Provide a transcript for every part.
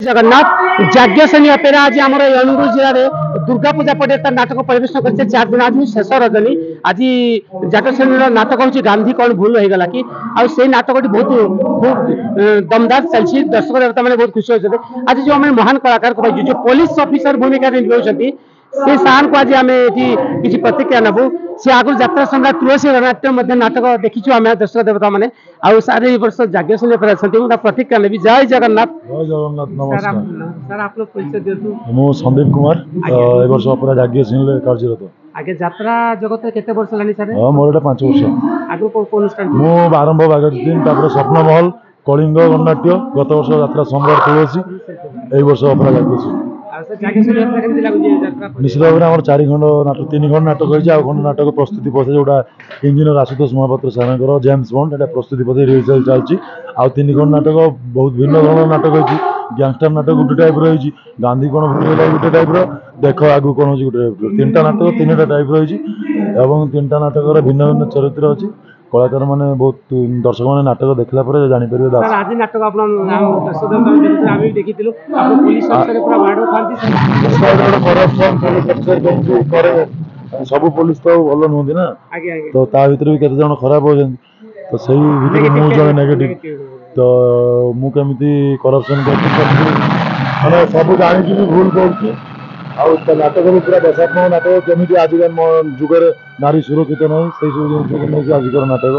Jagannath जाज्ञसेनी opera आज आम अनुगुल जिले में दुर्गा पूजा पड़े नाटक परिवेशन कर 4 दिन आज शेष रजनी आज जाज्ञसेनी नाटक हूँ गांधी कौन भूल हो गला कि आई नाटक बहुत खूब दमदार चलती दर्शक देवता मैंने बहुत खुशी होते। आज जो आम महान कलाकार को जो पुलिस ऑफिसर भूमिका निभाऊँ से सार को आज आम किसी प्रतिक्रिया नबू सी आगुरी यात्रा सम्राट तुलसी रनाट्य नाटक देखीचु आम दर्शक देवता मैंने आउ सारे वर्ष जाज्ञसेनी प्रतिक्रिया नेबी। जय जगन्नाथ। जय जगन्नाथ। नमस्कार सर आप लोग परिचय दियंतु। मु संदीप कुमार ए वर्ष अपरा जाज्ञसेनी कार्यरत। आगे यात्रा जगत केते वर्ष लानी सर? मोर 5 वर्ष। आगु को अनुष्ठान मु आरंभ बागदिन तापर स्वप्न महल कलिंग गणनाट्य गत वर्ष यात्रा सम्राट तुलसी ए वर्ष अपरा जाज्ञसेनी। निश्चित भाव में आम 4 खंड नाटक 3 खंड नाटक हो खंड नाटक प्रस्तुति पथे जोटा इंजीनियर आशुतोष महापात्र सार जेम्स बॉन्ड एटा प्रस्तुति पथे रिहर्सल चलती आ 3 खंड नाटक बहुत भिन्न धरण नाटक होती। गैंगस्टर नाटक गोटे टाइप रही गांधी कौन भूलगला गोटे टाइप देख आगु कौन हो गोटे टाइप 3टा नाटक 3टा टाइप रही 3टा नाटक भिन्न भिन्न चरित्र अच्छी कलाकार मैंने बहुत दर्शक मैंने नाटक देखला पर जानीपर। आज नाटक सब पुलिस तो भल नुहति ना तो ता भीतर भी केते जण खराब हो तो सही भीतर मु जण नेगेटिव तो मु केमिति करप्शन माने सब जानि कि भूल करछि आ नाटक पूरा देशात्मक नाटक केमिति आजिका जुगर नारी सुरक्षित नहीं से सब जिन आजिकर नाटक।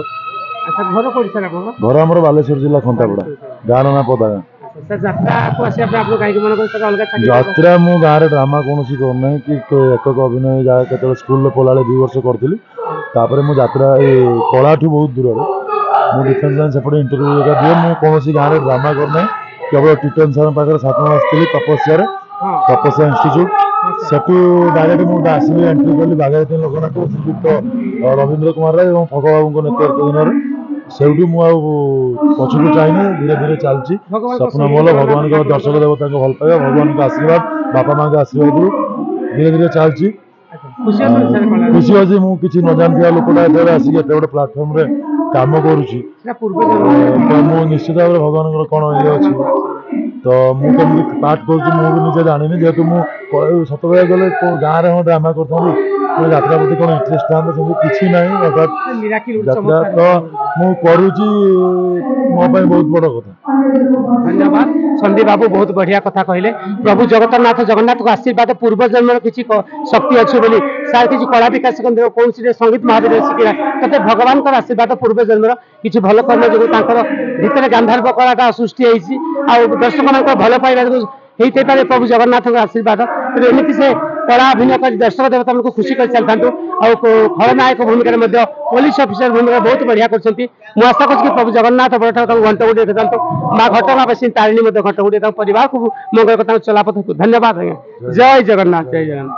अच्छा घर कोडी सर आपन? घर हमर बालेश्वर जिला खंतापड़ा गाँव ना पदागा। सर यात्रा को आसी आप लोग गायक मन को अलग छाड़ी यात्रा मु गाँव रे ड्रामा कोनोसी करनै कि एकक अभिनय जा केते स्कूल पलाले 2 वर्ष करथिली तापर मु यात्रा ए कलाठू बहुत दूर रे मु डिफेंस लाइन सेपटे इंटरव्यू लगा दिए मु कोनोसी गाँव रे ड्रामा करनै केवल टिटन सर पाकर 7 मास थी तपस्या रे तपस्या इंस्टीट्यूट सेटू डायरेक्ट मु आसिली एंट्री कली बागायती लोकनाट्य श्रीयुक्त रवींद्र कुमार राय और फग बाबू नेतृत्वाधीन सेठू मु पछकू चाहिए धीरे धीरे चलती स्वप्न मोल भगवान को दर्शक देवता को भल पाइबा भगवान का आशीर्वाद बापा माँ का आशीर्वाद धीरे धीरे चलती खुशी अच्छी मुझे न जानता लोकटा आसिक एत गोटे प्लाटफर्म रे काम करुँच तो निश्चित भाव में भगवान कौन ये अच्छी तो मुझे पार्ट कर जानी जेहेतु मुझे सत कह गले गाँव में ड्रामा कर यात्रा प्रति कौन इंटरेस्ट था सब किसी ना यात्रा तो मुझे मो बहुत बड़ कथा। धन्यवाद संदीप बाबू बहुत बढ़िया कथा कहले। प्रभु जगन्नाथ जगन्नाथ को आशीर्वाद पूर्व जन्म किसी शक्ति अच्छी बोली सार किसी कला विकास कौन संगीत महाविद्यालय शिखा तथे भगवान का आशीर्वाद पूर्व जन्म किसी भल कर्म जो भीतर गांधार्व कलाटा सृष्टि होती दर्शक मान भल पाइबा होते पारे प्रभु जगन्नाथ आशीर्वाद एमती से कला अभिनय कर दर्शक देवता को खुशी कर चलता खलनायक भूमिका पुलिस ऑफिसर भूमिका बहुत बढ़िया कर आशा कर प्रभु जगन्नाथ बड़ा घंट गुड़े देखा माँ घटना बस तारिणी घंट गुड़े परिवार को मंगल चलापथ। धन्यवाद। जय जगन्नाथ। जय जगन्नाथ।